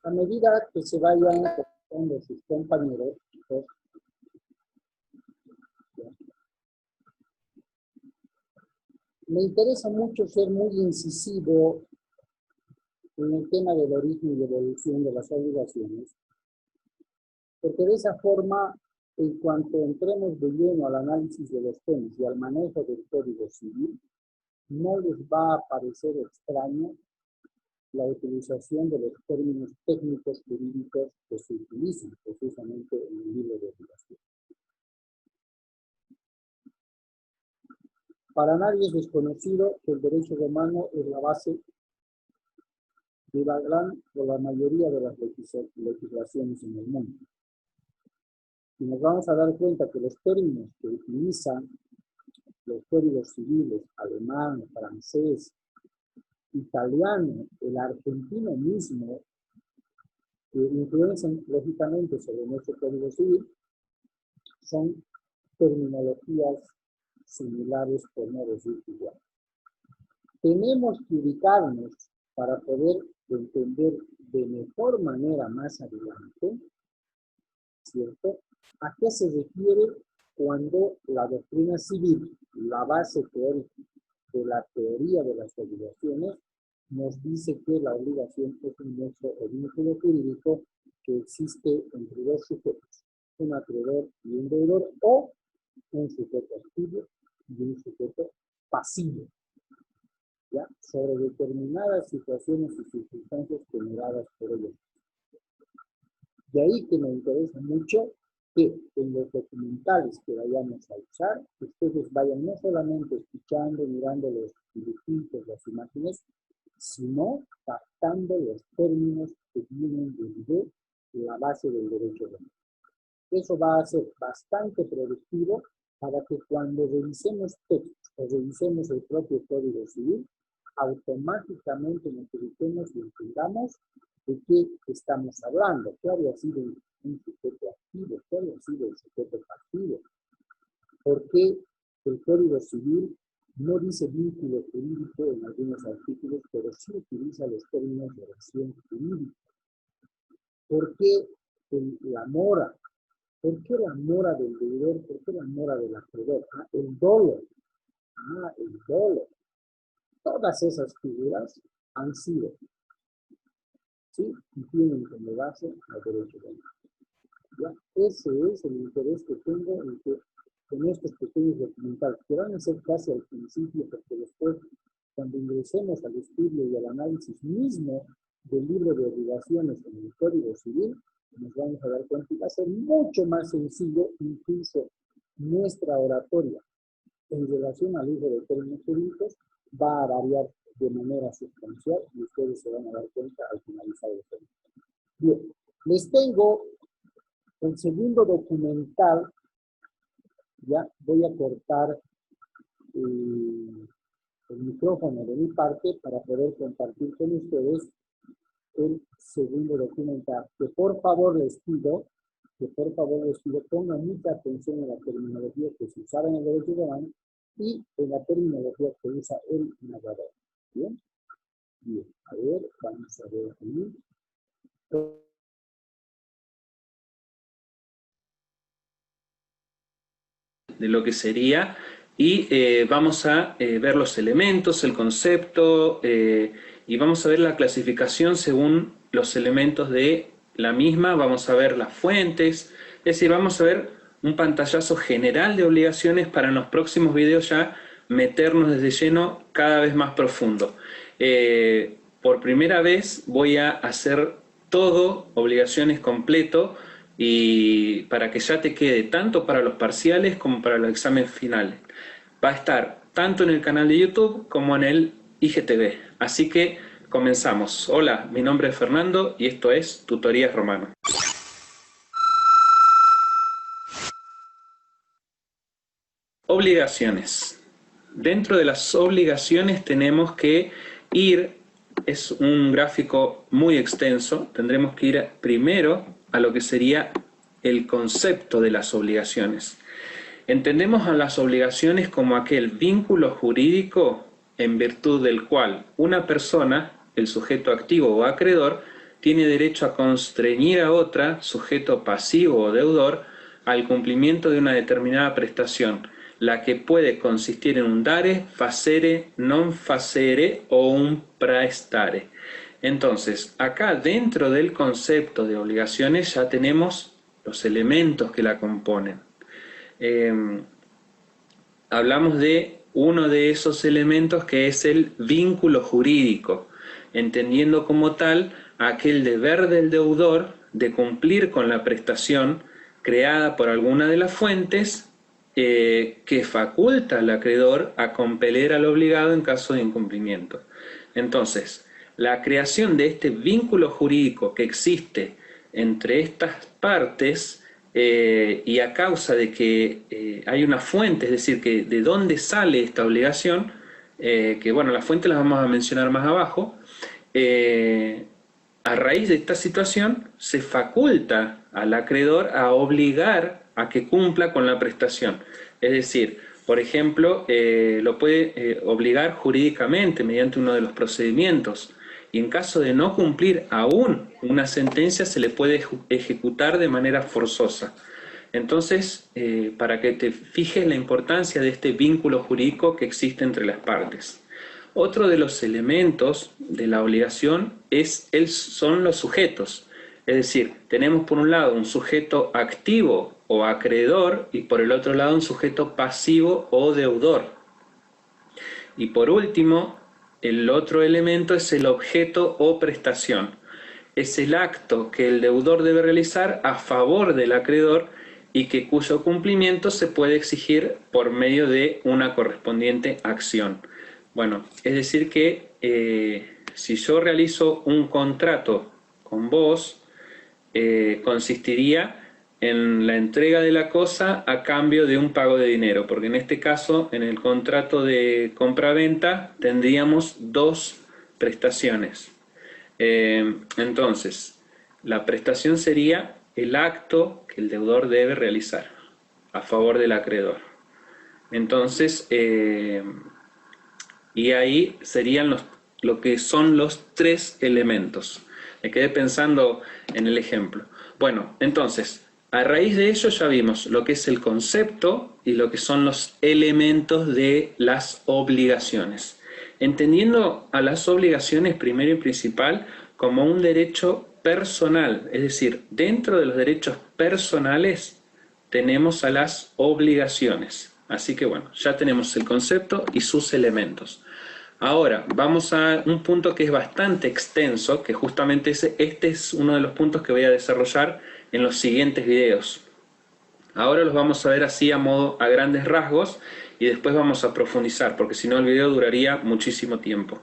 A medida que se vayan con sus compañeros, pues, me interesa mucho ser muy incisivo en el tema del origen y evolución de las obligaciones, porque de esa forma, en cuanto entremos de lleno al análisis de los temas y al manejo del Código Civil, no les va a parecer extraño la utilización de los términos técnicos jurídicos que se utilizan precisamente en el libro de obligaciones. Para nadie es desconocido que el derecho romano es la base de la gran o la mayoría de las legislaciones en el mundo. Y nos vamos a dar cuenta que los términos que utilizan los códigos civiles, alemán, francés, italiano, el argentino mismo, que influencian lógicamente sobre nuestro Código Civil, son terminologías similares, por no decir igual. Tenemos que ubicarnos para poder entender de mejor manera más adelante, ¿cierto?, a qué se refiere cuando la doctrina civil, la base teórica de la teoría de las obligaciones, nos dice que la obligación es un nexo o vínculo jurídico que existe entre dos sujetos, un acreedor y un deudor, o un sujeto activo y un sujeto pasivo, ¿ya?, sobre determinadas situaciones y circunstancias generadas por ellos. De ahí que me interesa mucho que en los documentales que vayamos a usar, ustedes vayan no solamente escuchando, mirando los dibujitos, las imágenes, sino captando los términos que vienen desde la base del derecho romano. Eso va a ser bastante productivo para que cuando revisemos textos o revisemos el propio Código Civil, automáticamente nos ubiquemos y entendamos de qué estamos hablando, qué había sido un sujeto activo, qué había sido el sujeto pasivo, porque el Código Civil no dice vínculo jurídico en algunos artículos, pero sí utiliza los términos de relación jurídica. ¿Por qué la mora? ¿Por qué la mora del deudor? ¿Por qué la mora del acreedor? Ah, el dolo. Ah, el dolo. Todas esas figuras han sido, ¿sí?, y tienen como base al derecho romano. ¿Ya? Ese es el interés que tengo en estos pequeños documentales, que van a ser casi al principio, porque después, cuando ingresemos al estudio y al análisis mismo del libro de obligaciones en el Código Civil, nos vamos a dar cuenta que va a ser mucho más sencillo, incluso nuestra oratoria en relación al uso de términos jurídicos va a variar de manera sustancial y ustedes se van a dar cuenta al finalizar el tema. Bien, les tengo el segundo documental. Ya voy a cortar el micrófono de mi parte para poder compartir con ustedes el segundo documental. Que por favor les pido, pongan mucha atención a la terminología que se usaba en el derecho romano y en la terminología que usa el narrador. ¿Bien? Bien, a ver, vamos a ver aquí. De lo que sería, y vamos a ver los elementos, el concepto, y vamos a ver la clasificación según los elementos de la misma, vamos a ver las fuentes, es decir, vamos a ver un pantallazo general de obligaciones para en los próximos videos ya meternos desde lleno cada vez más profundo. Por primera vez voy a hacer todo obligaciones completo, y para que ya te quede tanto para los parciales como para los exámenes finales. Va a estar tanto en el canal de YouTube como en el IGTV. Así que comenzamos. Hola, mi nombre es Fernando y esto es Tutorías Romano. Obligaciones. Dentro de las obligaciones tenemos que ir, es un gráfico muy extenso, tendremos que ir primero a lo que sería el concepto de las obligaciones. Entendemos a las obligaciones como aquel vínculo jurídico en virtud del cual una persona, el sujeto activo o acreedor, tiene derecho a constreñir a otra, sujeto pasivo o deudor, al cumplimiento de una determinada prestación, la que puede consistir en un dare, facere, non facere o un praestare. Entonces, acá dentro del concepto de obligaciones ya tenemos los elementos que la componen. Hablamos de uno de esos elementos que es el vínculo jurídico, entendiendo como tal aquel deber del deudor de cumplir con la prestación creada por alguna de las fuentes que faculta al acreedor a compeler al obligado en caso de incumplimiento. Entonces, la creación de este vínculo jurídico que existe entre estas partes y a causa de que hay una fuente, es decir, que de dónde sale esta obligación, que bueno, las fuentes las vamos a mencionar más abajo, a raíz de esta situación se faculta al acreedor a obligar a que cumpla con la prestación. Es decir, por ejemplo, lo puede obligar jurídicamente mediante uno de los procedimientos, y en caso de no cumplir aún una sentencia se le puede ejecutar de manera forzosa. Entonces, para que te fijes la importancia de este vínculo jurídico que existe entre las partes. Otro de los elementos de la obligación son los sujetos. Es decir, tenemos por un lado un sujeto activo o acreedor y por el otro lado un sujeto pasivo o deudor. Y por último, el otro elemento es el objeto o prestación. Es el acto que el deudor debe realizar a favor del acreedor y cuyo cumplimiento se puede exigir por medio de una correspondiente acción. Bueno, es decir que si yo realizo un contrato con vos, consistiría en la entrega de la cosa a cambio de un pago de dinero, porque en este caso, en el contrato de compra-venta, tendríamos dos prestaciones. Entonces, la prestación sería el acto que el deudor debe realizar a favor del acreedor. Entonces, y ahí serían lo que son los tres elementos. Me quedé pensando en el ejemplo. Bueno, entonces, a raíz de ello ya vimos lo que es el concepto y lo que son los elementos de las obligaciones. Entendiendo a las obligaciones primero y principal como un derecho personal, es decir, dentro de los derechos personales tenemos a las obligaciones. Así que bueno, ya tenemos el concepto y sus elementos. Ahora, vamos a un punto que es bastante extenso, que justamente este es uno de los puntos que voy a desarrollar en los siguientes videos. Ahora los vamos a ver así a grandes rasgos y después vamos a profundizar, porque si no el video duraría muchísimo tiempo.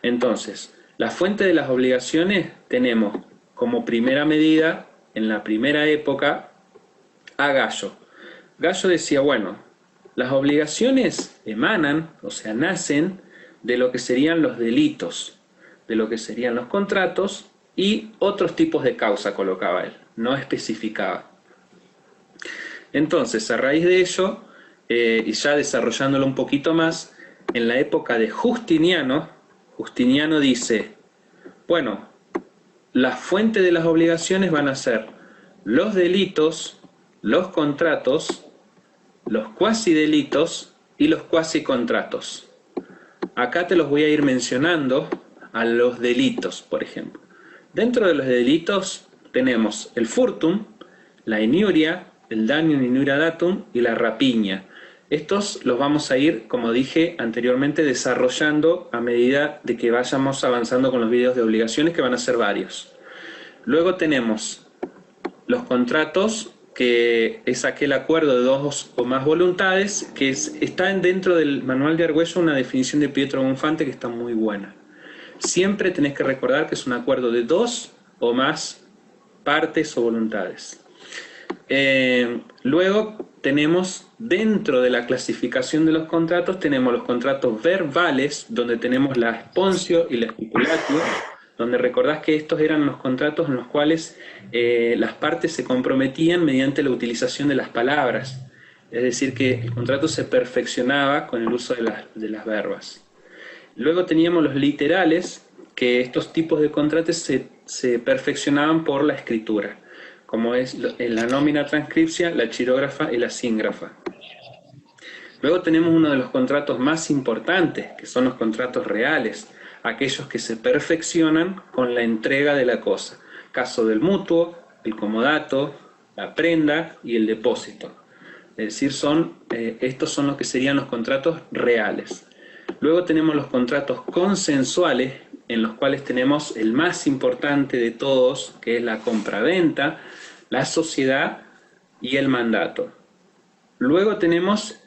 Entonces, la fuente de las obligaciones tenemos como primera medida, en la primera época, a Gallo. Gallo decía, bueno, las obligaciones emanan, o sea, nacen de lo que serían los delitos, de lo que serían los contratos y otros tipos de causa colocaba él, no especificaba. Entonces, a raíz de ello, y ya desarrollándolo un poquito más, en la época de Justiniano, Justiniano dice, bueno, la fuente de las obligaciones van a ser los delitos, los contratos, los cuasidelitos y los cuasicontratos. Acá te los voy a ir mencionando a los delitos, por ejemplo. Dentro de los delitos tenemos el furtum, la iniuria, el daño in iniuria datum y la rapiña. Estos los vamos a ir, como dije anteriormente, desarrollando a medida de que vayamos avanzando con los videos de obligaciones, que van a ser varios. Luego tenemos los contratos, que es aquel acuerdo de dos o más voluntades, que está dentro del manual de Argüello una definición de Pietro Bonfante que está muy buena. Siempre tenés que recordar que es un acuerdo de dos o más partes o voluntades. Luego tenemos, dentro de la clasificación de los contratos, tenemos los contratos verbales, donde tenemos la sponsio y la stipulatio, donde recordás que estos eran los contratos en los cuales las partes se comprometían mediante la utilización de las palabras. Es decir, que el contrato se perfeccionaba con el uso de las verbas. Luego teníamos los literales, que estos tipos de contratos se perfeccionaban por la escritura, como es en la nómina transcripcia, la chirógrafa y la síngrafa. Luego tenemos uno de los contratos más importantes, que son los contratos reales, aquellos que se perfeccionan con la entrega de la cosa. Caso del mutuo, el comodato, la prenda y el depósito. Es decir, estos son los que serían los contratos reales. Luego tenemos los contratos consensuales, en los cuales tenemos el más importante de todos, que es la compraventa, la sociedad y el mandato. Luego tenemos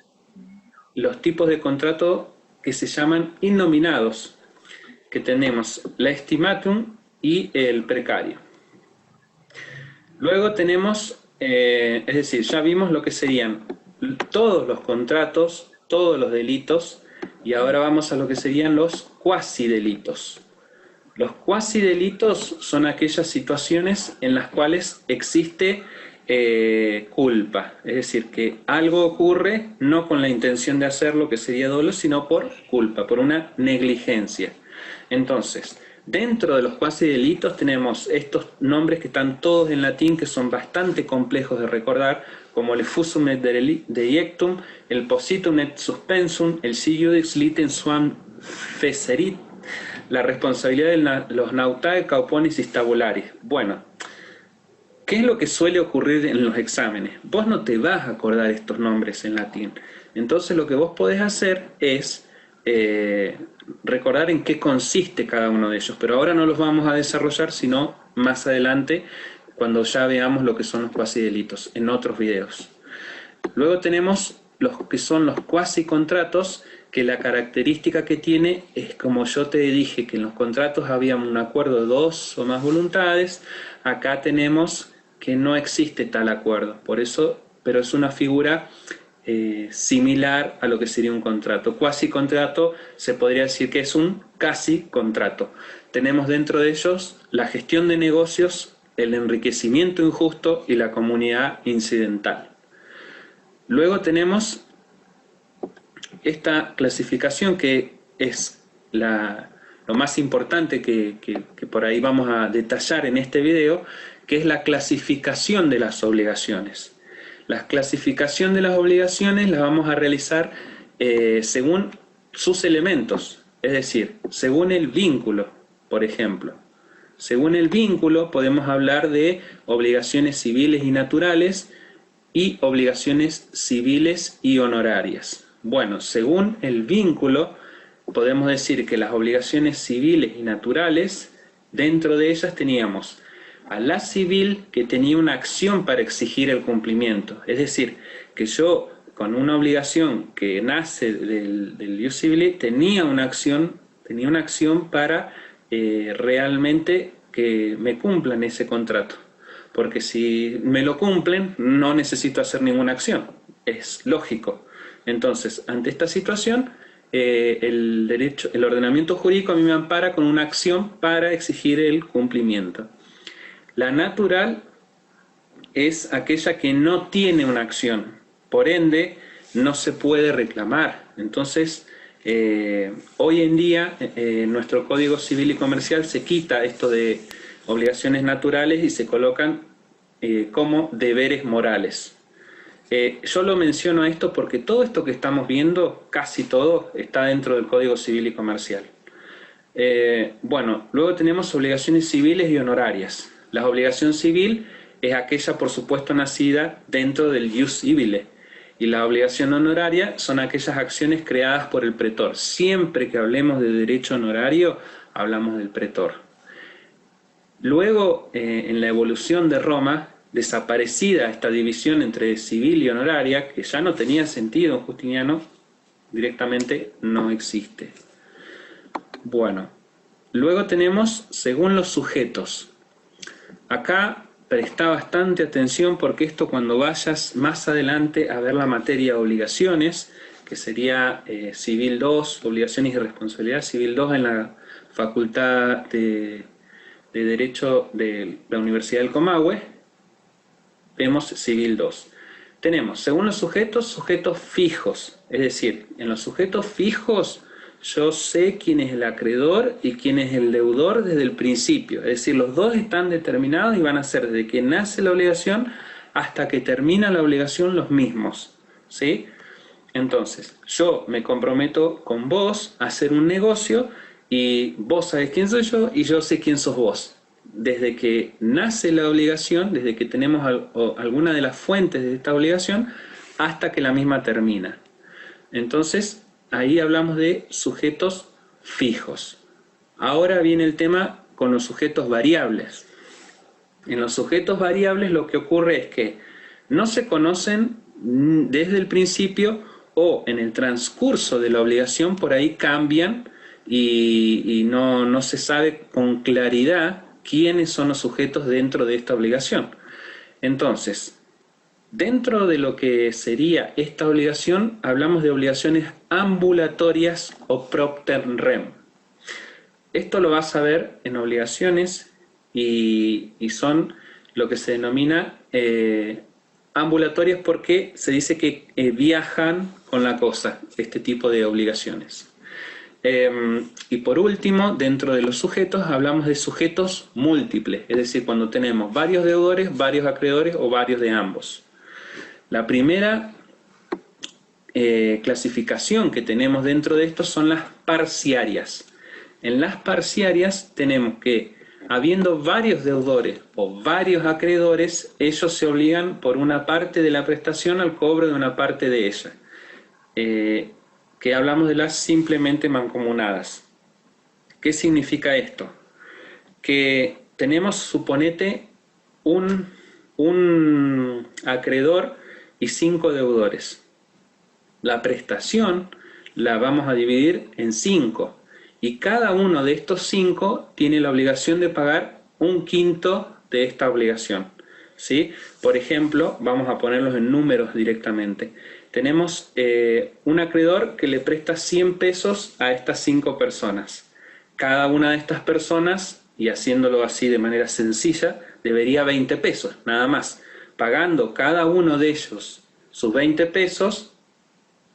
los tipos de contrato que se llaman innominados, que tenemos la estimatum y el precario. Luego tenemos, es decir, ya vimos lo que serían todos los contratos, todos los delitos, y ahora vamos a lo que serían los cuasidelitos. Los cuasidelitos son aquellas situaciones en las cuales existe culpa, es decir, que algo ocurre no con la intención de hacerlo, que sería dolo, sino por culpa, por una negligencia. Entonces, dentro de los cuasidelitos tenemos estos nombres que están todos en latín, que son bastante complejos de recordar, como el effusum et deiectum, el positum et suspensum, el si iudex litem suam fecerit, la responsabilidad de los nautae cauponis tabularis. Bueno, ¿qué es lo que suele ocurrir en los exámenes? Vos no te vas a acordar estos nombres en latín. Entonces lo que vos podés hacer es recordar en qué consiste cada uno de ellos. Pero ahora no los vamos a desarrollar, sino más adelante, cuando ya veamos lo que son los cuasidelitos, en otros videos. Luego tenemos los que son los cuasicontratos, que la característica que tiene es, como yo te dije, que en los contratos había un acuerdo de 2 o más voluntades. Acá tenemos que no existe tal acuerdo, por eso, pero es una figura similar a lo que sería un contrato. Cuasicontrato se podría decir que es un casi contrato. Tenemos dentro de ellos la gestión de negocios, el enriquecimiento injusto y la comunidad incidental. Luego tenemos esta clasificación que es lo más importante que por ahí vamos a detallar en este video, que es la clasificación de las obligaciones. La clasificación de las obligaciones la vamos a realizar según sus elementos, es decir, según el vínculo, por ejemplo. Según el vínculo podemos hablar de obligaciones civiles y naturales y obligaciones civiles y honorarias. Bueno, según el vínculo podemos decir que las obligaciones civiles y naturales, dentro de ellas teníamos a la civil, que tenía una acción para exigir el cumplimiento. Es decir, que yo con una obligación que nace del ius civile tenía una acción para realmente que me cumplan ese contrato. Porque si me lo cumplen, no necesito hacer ninguna acción. Es lógico. Entonces, ante esta situación, el ordenamiento jurídico a mí me ampara con una acción para exigir el cumplimiento. La natural es aquella que no tiene una acción, por ende no se puede reclamar. Entonces, hoy en día en nuestro Código Civil y Comercial se quita esto de obligaciones naturales y se colocan como deberes morales. Yo lo menciono a esto porque todo esto que estamos viendo, casi todo, está dentro del Código Civil y Comercial. Bueno, luego tenemos obligaciones civiles y honorarias. La obligación civil es aquella, por supuesto, nacida dentro del ius civile, y la obligación honoraria son aquellas acciones creadas por el pretor. Siempre que hablemos de derecho honorario, hablamos del pretor. Luego, en la evolución de Roma, desaparecida esta división entre civil y honoraria, que ya no tenía sentido en Justiniano, directamente no existe. Bueno, luego tenemos según los sujetos. Acá presta bastante atención porque esto, cuando vayas más adelante a ver la materia obligaciones, que sería Civil 2, obligaciones y responsabilidad, Civil 2 en la Facultad de Derecho de la Universidad del Comahue, vemos Civil 2. Tenemos, según los sujetos, sujetos fijos, es decir, en los sujetos fijos yo sé quién es el acreedor y quién es el deudor desde el principio. Es decir, los dos están determinados y van a ser desde que nace la obligación hasta que termina la obligación los mismos, ¿sí? Entonces, yo me comprometo con vos a hacer un negocio y vos sabés quién soy yo y yo sé quién sos vos. Desde que nace la obligación, desde que tenemos alguna de las fuentes de esta obligación, hasta que la misma termina. Entonces, ahí hablamos de sujetos fijos. Ahora viene el tema con los sujetos variables. En los sujetos variables lo que ocurre es que no se conocen desde el principio o en el transcurso de la obligación por ahí cambian y no se sabe con claridad quiénes son los sujetos dentro de esta obligación. Entonces, dentro de lo que sería esta obligación, hablamos de obligaciones ambulatorias o propter rem. Esto lo vas a ver en obligaciones y son lo que se denomina ambulatorias porque se dice que viajan con la cosa, este tipo de obligaciones. Y por último, dentro de los sujetos hablamos de sujetos múltiples, es decir, cuando tenemos varios deudores, varios acreedores o varios de ambos. La primera clasificación que tenemos dentro de esto son las parciarias. En las parciarias tenemos que, habiendo varios deudores o varios acreedores, ellos se obligan por una parte de la prestación al cobro de una parte de ella. Que hablamos de las simplemente mancomunadas. ¿Qué significa esto? Que tenemos, suponete, un acreedor y 5 deudores. La prestación la vamos a dividir en 5 y cada uno de estos 5 tiene la obligación de pagar un quinto de esta obligación, ¿sí? Por ejemplo, vamos a ponerlos en números directamente. Tenemos un acreedor que le presta 100 pesos a estas 5 personas. Cada una de estas personas, y haciéndolo así de manera sencilla, debería 20 pesos, nada más. Pagando cada uno de ellos sus 20 pesos,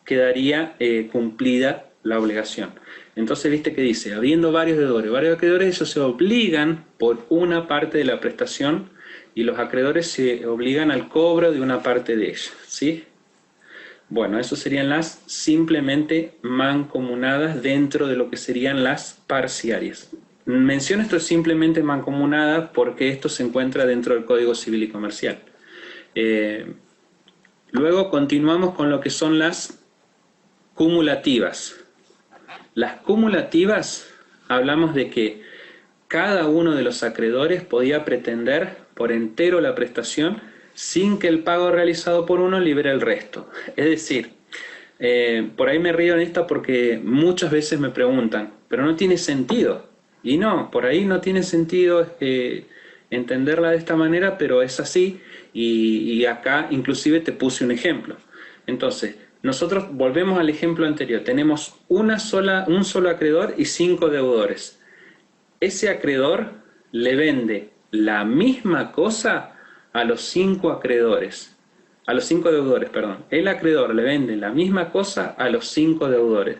quedaría cumplida la obligación. Entonces, viste que dice, habiendo varios deudores, varios acreedores, ellos se obligan por una parte de la prestación y los acreedores se obligan al cobro de una parte de ella, ¿sí? Bueno, eso serían las simplemente mancomunadas dentro de lo que serían las parciarias. Menciono esto simplemente mancomunadas porque esto se encuentra dentro del Código Civil y Comercial. Luego continuamos con lo que son las cumulativas. Las cumulativas, hablamos de que cada uno de los acreedores podía pretender por entero la prestación sin que el pago realizado por uno libere el resto. Es decir, por ahí me río en esta porque muchas veces me preguntan, pero no tiene sentido. Y no, por ahí no tiene sentido entenderla de esta manera, pero es así y acá inclusive te puse un ejemplo. Entonces, nosotros volvemos al ejemplo anterior, tenemos un solo acreedor y 5 deudores. Ese acreedor le vende la misma cosa a los 5 acreedores, a los 5 deudores, perdón. El acreedor le vende la misma cosa a los 5 deudores,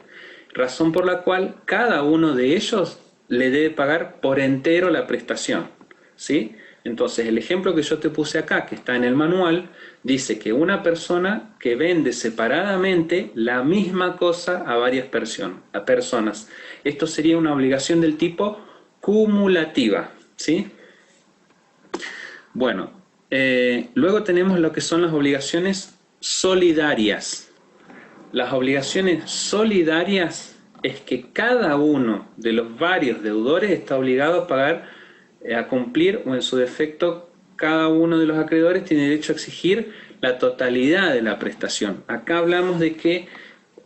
razón por la cual cada uno de ellos le debe pagar por entero la prestación, ¿sí? Entonces, el ejemplo que yo te puse acá, que está en el manual, dice que una persona que vende separadamente la misma cosa a varias personas. Esto sería una obligación del tipo cumulativa, ¿sí? Bueno, luego tenemos lo que son las obligaciones solidarias. Las obligaciones solidarias es que cada uno de los varios deudores está obligado a pagar, a cumplir, o en su defecto, cada uno de los acreedores tiene derecho a exigir la totalidad de la prestación. Acá hablamos de que,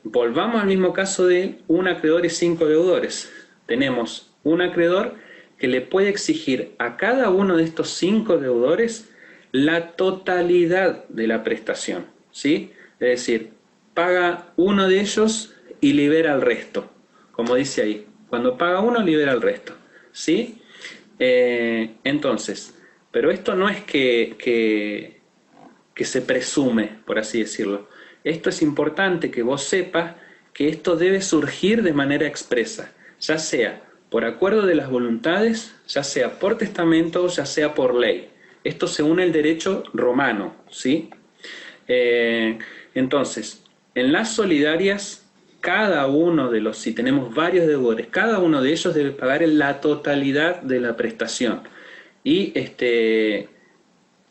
volvamos al mismo caso de un acreedor y 5 deudores. Tenemos un acreedor que le puede exigir a cada uno de estos 5 deudores la totalidad de la prestación, ¿sí? Es decir, paga uno de ellos y libera al resto, como dice ahí. Cuando paga uno, libera al resto, ¿sí? Entonces, pero esto no es que se presume, por así decirlo. Esto es importante que vos sepas que esto debe surgir de manera expresa, ya sea por acuerdo de las voluntades, ya sea por testamento, ya sea por ley. Esto según el derecho romano, ¿sí? Entonces, en las solidarias, cada uno de los, si tenemos varios deudores, cada uno de ellos debe pagar la totalidad de la prestación. Y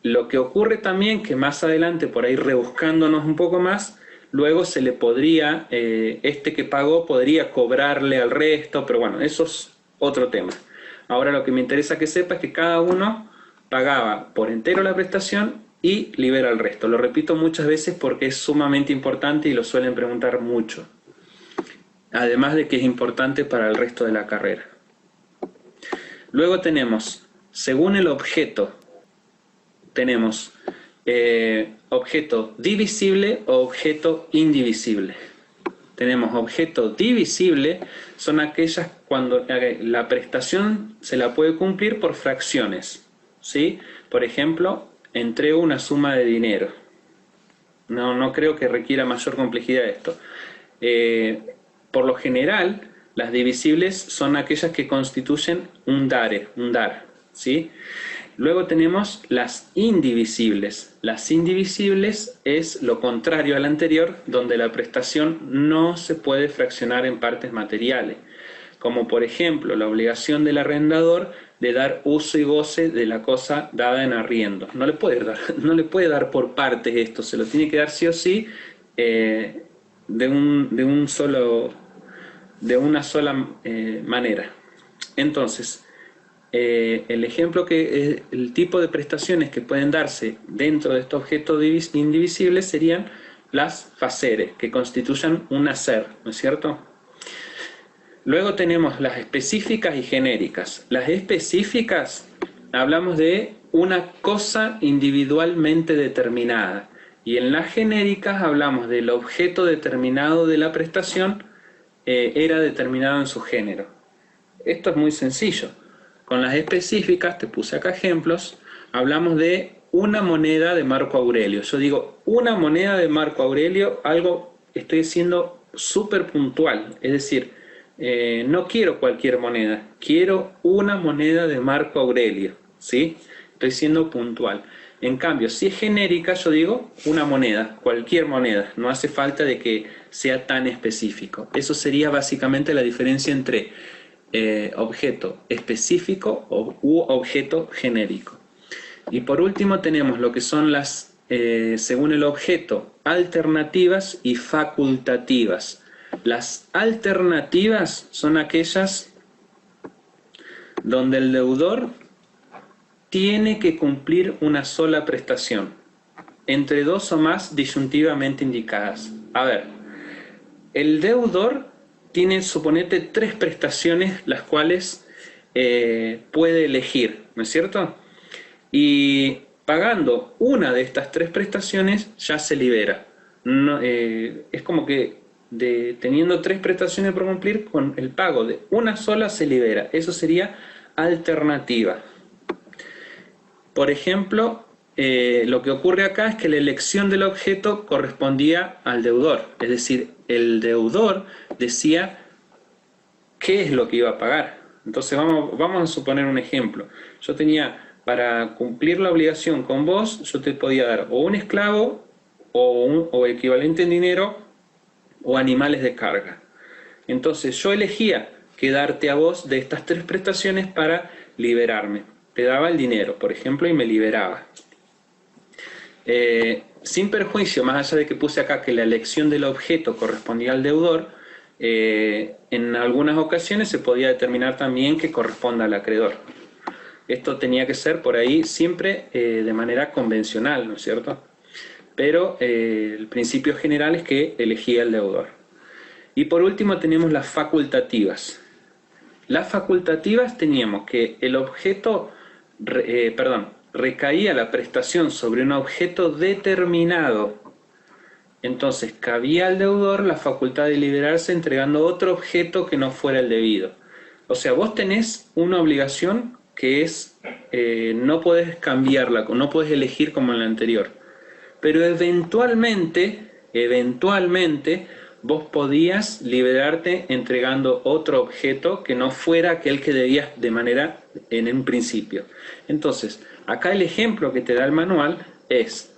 lo que ocurre también, que más adelante, por ahí rebuscándonos un poco más, luego se le podría, que pagó podría cobrarle al resto, pero bueno, eso es otro tema. Ahora lo que me interesa que sepa es que cada uno pagaba por entero la prestación y libera el resto. Lo repito muchas veces porque es sumamente importante y lo suelen preguntar mucho. Además de que es importante para el resto de la carrera. Luego tenemos, según el objeto, tenemos objeto divisible o objeto indivisible. Tenemos objeto divisible, son aquellas cuando la prestación se la puede cumplir por fracciones, ¿sí? Por ejemplo, entrego una suma de dinero. No creo que requiera mayor complejidad esto. Por lo general, las divisibles son aquellas que constituyen un dar, ¿sí? Luego tenemos las indivisibles. Las indivisibles es lo contrario al anterior, donde la prestación no se puede fraccionar en partes materiales, como por ejemplo la obligación del arrendador de dar uso y goce de la cosa dada en arriendo. No le puede dar por partes esto, se lo tiene que dar sí o sí de una sola manera. Entonces, el ejemplo el tipo de prestaciones que pueden darse dentro de estos objetos indivisibles serían las faceres, que constituyan un hacer, ¿no es cierto? Luego tenemos las específicas y genéricas. Las específicas hablamos de una cosa individualmente determinada, y en las genéricas hablamos del objeto determinado de la prestación era determinado en su género. Esto es muy sencillo. Con las específicas, te puse acá ejemplos, hablamos de una moneda de Marco Aurelio. Yo digo una moneda de Marco Aurelio, estoy siendo súper puntual, es decir, no quiero cualquier moneda, quiero una moneda de Marco Aurelio, ¿sí? Estoy siendo puntual. En cambio, si es genérica, yo digo una moneda, cualquier moneda, no hace falta de que sea tan específico. Eso sería básicamente la diferencia entre objeto específico u objeto genérico. Y por último tenemos lo que son las, según el objeto, alternativas y facultativas. Las alternativas son aquellas donde el deudor tiene que cumplir una sola prestación, entre dos o más disyuntivamente indicadas. A ver, el deudor tiene, suponete, 3 prestaciones las cuales puede elegir, ¿no es cierto? Y pagando una de estas 3 prestaciones ya se libera. No, es como que teniendo 3 prestaciones por cumplir, con el pago de una sola se libera. Eso sería alternativa. Por ejemplo, lo que ocurre acá es que la elección del objeto correspondía al deudor, es decir, el deudor decía qué es lo que iba a pagar. Entonces vamos a suponer un ejemplo. Yo tenía, para cumplir la obligación con vos, yo te podía dar o un esclavo o equivalente en dinero o animales de carga. Entonces yo elegía quedarte a vos de estas 3 prestaciones para liberarme. Te daba el dinero, por ejemplo, y me liberaba. Sin perjuicio, más allá de que puse acá que la elección del objeto correspondía al deudor, en algunas ocasiones se podía determinar también que corresponda al acreedor. Esto tenía que ser por ahí siempre de manera convencional, ¿no es cierto? Pero el principio general es que elegía el deudor. Y por último tenemos las facultativas. Las facultativas teníamos que el objeto, recaía la prestación sobre un objeto determinado. Entonces cabía al deudor la facultad de liberarse entregando otro objeto que no fuera el debido. O sea, vos tenés una obligación que es, no podés cambiarla, no podés elegir como en la anterior. Pero eventualmente, vos podías liberarte entregando otro objeto que no fuera aquel que debías de manera en un principio. Entonces, acá el ejemplo que te da el manual es: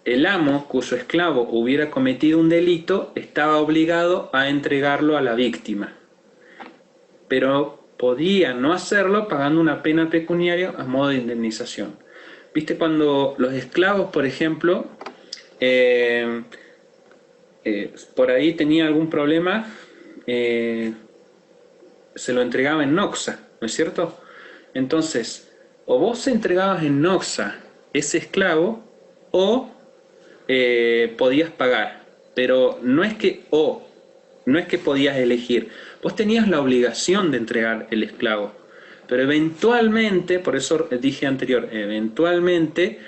el amo cuyo esclavo hubiera cometido un delito estaba obligado a entregarlo a la víctima, pero podía no hacerlo pagando una pena pecuniaria a modo de indemnización. ¿Viste cuando los esclavos, por ejemplo, por ahí tenía algún problema, se lo entregaba en Noxa, ¿no es cierto? Entonces, o vos entregabas en Noxa ese esclavo, o podías pagar, pero no es que podías elegir, vos tenías la obligación de entregar el esclavo, pero eventualmente, por eso dije anterior, eventualmente,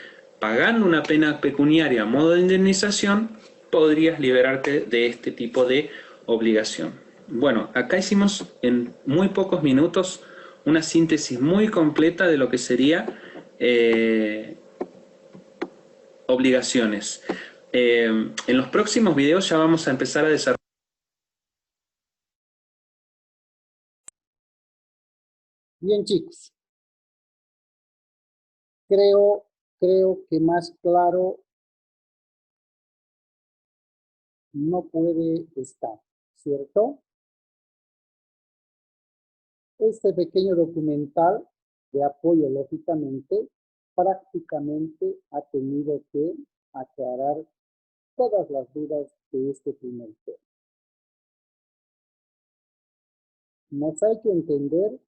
pagando una pena pecuniaria a modo de indemnización, podrías liberarte de este tipo de obligación. Bueno, acá hicimos en muy pocos minutos una síntesis muy completa de lo que sería obligaciones. En los próximos videos ya vamos a empezar a desarrollar. Bien, chicos, creo que más claro no puede estar, ¿cierto? Este pequeño documental de apoyo, lógicamente, prácticamente ha tenido que aclarar todas las dudas de este primer tema. Nos hay que entender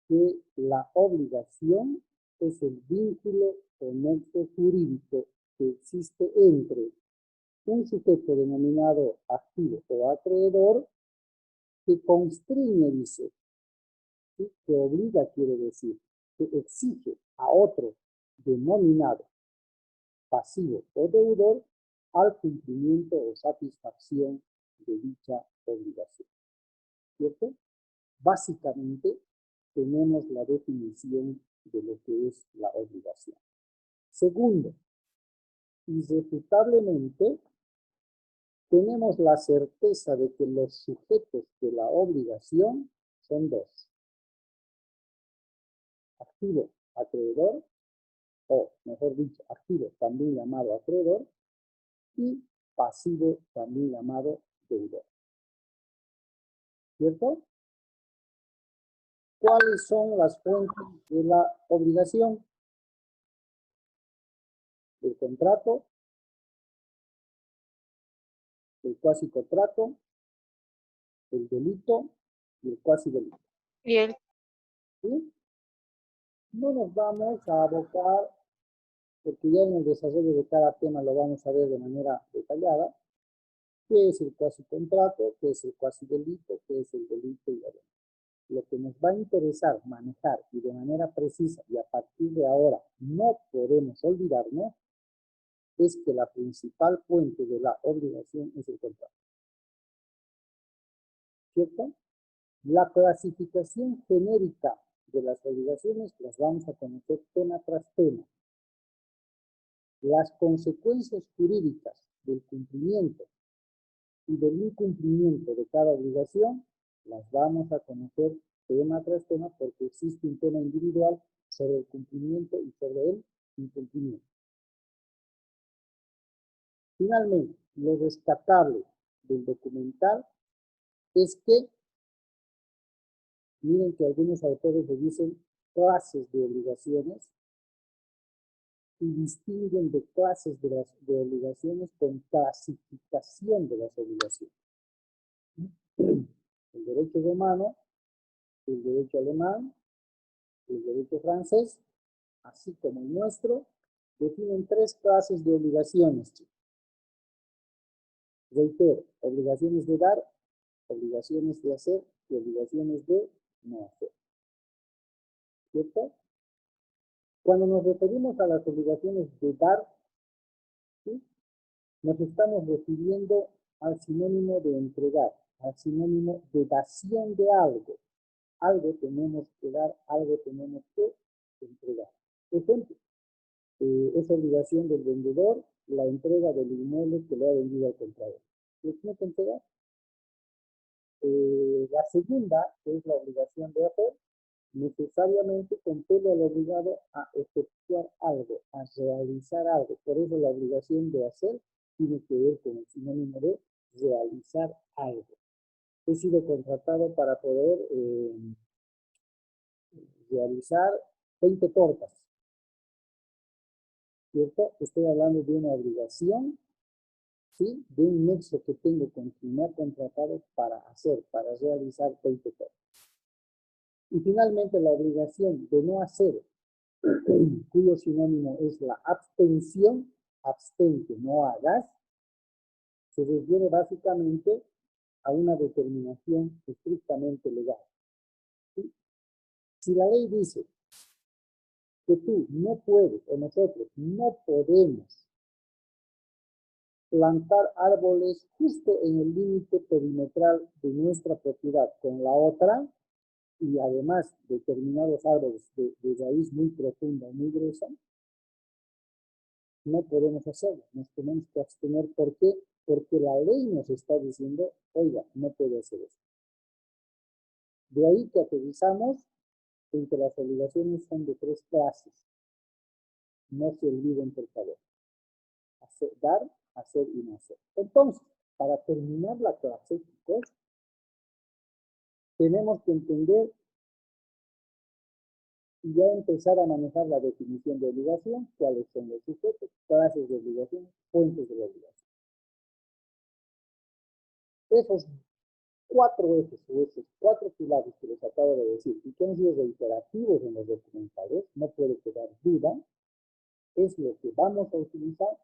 que la obligación es el vínculo o nexo jurídico que existe entre un sujeto denominado activo o acreedor que constriñe, dice, ¿sí? Que obliga, quiere decir, que exige a otro denominado pasivo o deudor al cumplimiento o satisfacción de dicha obligación, ¿cierto? Básicamente, tenemos la definición de lo que es la obligación. Segundo, irrefutablemente, tenemos la certeza de que los sujetos de la obligación son dos: activo, acreedor, o mejor dicho, activo también llamado acreedor, y pasivo también llamado deudor. ¿Cierto? ¿Cuáles son las fuentes de la obligación? El contrato, el cuasi contrato, el delito y el cuasi delito. Y el ¿Sí? No nos vamos a abocar, porque ya en el desarrollo de cada tema lo vamos a ver de manera detallada, qué es el cuasi contrato, qué es el cuasi delito, qué es el delito y la demás. Lo que nos va a interesar manejar y de manera precisa, y a partir de ahora no podemos olvidarnos, es que la principal fuente de la obligación es el contrato. ¿Cierto? La clasificación genérica de las obligaciones las vamos a conocer tema tras tema. Las consecuencias jurídicas del cumplimiento y del incumplimiento de cada obligación las vamos a conocer tema tras tema, porque existe un tema individual sobre el cumplimiento y sobre el incumplimiento. Finalmente, lo rescatable del documental es que, miren que algunos autores le dicen clases de obligaciones y distinguen de clases de obligaciones con clasificación de las obligaciones. El derecho romano, el derecho alemán, el derecho francés, así como el nuestro, definen tres clases de obligaciones. Reitero, obligaciones de dar, obligaciones de hacer y obligaciones de no hacer. ¿Cierto? Cuando nos referimos a las obligaciones de dar, ¿sí?, nos estamos refiriendo al sinónimo de entregar, al sinónimo de dación de algo. Algo tenemos que dar, algo tenemos que entregar. Ejemplo, es obligación del vendedor la entrega del inmueble que le ha vendido al comprador. lo tiene que entregar. La segunda, que es la obligación de hacer, necesariamente compele al obligado a efectuar algo, a realizar algo. Por eso la obligación de hacer tiene que ver con el sinónimo de realizar algo. He sido contratado para poder realizar 20 tortas, ¿cierto? Estoy hablando de una obligación, ¿sí? De un nexo que tengo con quien me ha contratado para hacer, para realizar 20 tortas. Y finalmente la obligación de no hacer, cuyo sinónimo es la abstención, abstente, no hagas, se refiere básicamente a una determinación estrictamente legal. ¿Sí? Si la ley dice que tú no puedes, o nosotros no podemos plantar árboles justo en el límite perimetral de nuestra propiedad con la otra, y además determinados árboles de raíz muy profunda, muy gruesa, no podemos hacerlo, nos tenemos que abstener. ¿Por qué? Porque la ley nos está diciendo, oiga, no puede hacer eso. De ahí que aterrizamos en que las obligaciones son de 3 clases. No se olviden, por favor. Hacer, dar, hacer y no hacer. Entonces, para terminar la clase, chicos, tenemos que entender y ya empezar a manejar la definición de obligación, cuáles son los sujetos, clases de obligación, fuentes de la obligación. Esos 4 ejes o esos 4 pilares que les acabo de decir y que han sido reiterativos en los documentales, no puede quedar duda, es lo que vamos a utilizar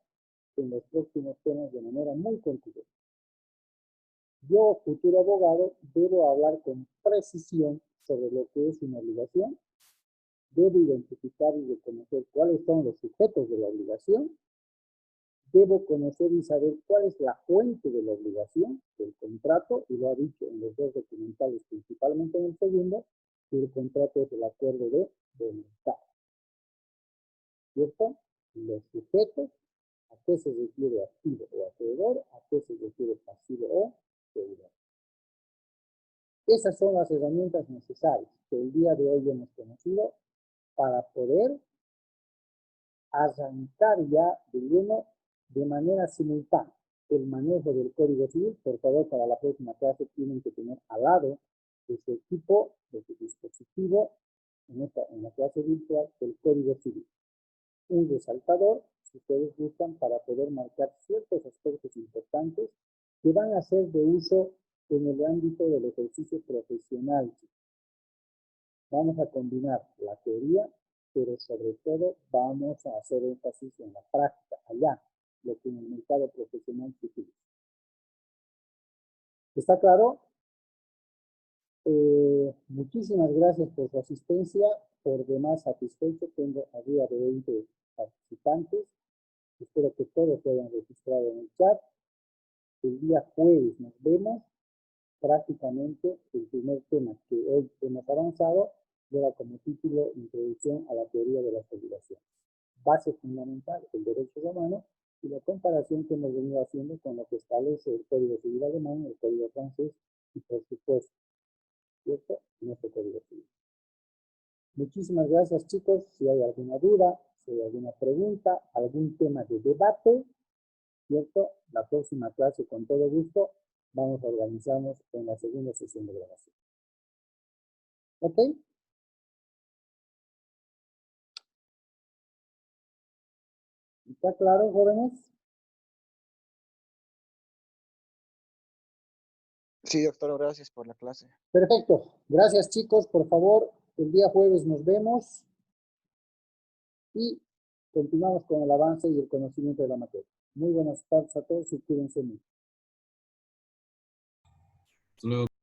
en los próximos temas de manera muy contundente. Yo, futuro abogado, debo hablar con precisión sobre lo que es una obligación, debo identificar y reconocer cuáles son los sujetos de la obligación, debo conocer y saber cuál es la fuente de la obligación, del contrato, y lo ha dicho en los 2 documentales, principalmente en el segundo, que el contrato es el acuerdo de voluntad. ¿Cierto? Los sujetos, a qué se refiere activo o acreedor, a qué se refiere pasivo o deudor. Esas son las herramientas necesarias que el día de hoy hemos conocido para poder arrancar ya de lleno de manera simultánea el manejo del Código Civil. Por favor, para la próxima clase tienen que tener al lado de su equipo, de su dispositivo, en la clase virtual, el Código Civil. Un resaltador, si ustedes gustan, para poder marcar ciertos aspectos importantes que van a ser de uso en el ámbito del ejercicio profesional. Vamos a combinar la teoría, pero sobre todo vamos a hacer énfasis en la práctica, allá, lo que en el mercado profesional se utiliza. ¿Está claro? Muchísimas gracias por su asistencia. Por demás satisfecho, tengo arriba de 20 participantes. Espero que todos se hayan registrado en el chat. El día jueves nos vemos. Prácticamente el primer tema que hoy hemos avanzado lleva como título Introducción a la teoría de las obligaciones. Base fundamental, el derecho romano, y la comparación que hemos venido haciendo con lo que establece el Código Civil alemán, el Código francés y, por supuesto, ¿cierto?, nuestro Código Civil. Muchísimas gracias, chicos. Si hay alguna duda, si hay alguna pregunta, algún tema de debate, ¿cierto?, la próxima clase, con todo gusto, vamos a organizarnos en la segunda sesión de grabación. ¿Ok? ¿Está claro, jóvenes? Sí, doctor, gracias por la clase. Perfecto. Gracias, chicos. Por favor, el día jueves nos vemos y continuamos con el avance y el conocimiento de la materia. Muy buenas tardes a todos y cuídense mucho. Hasta luego.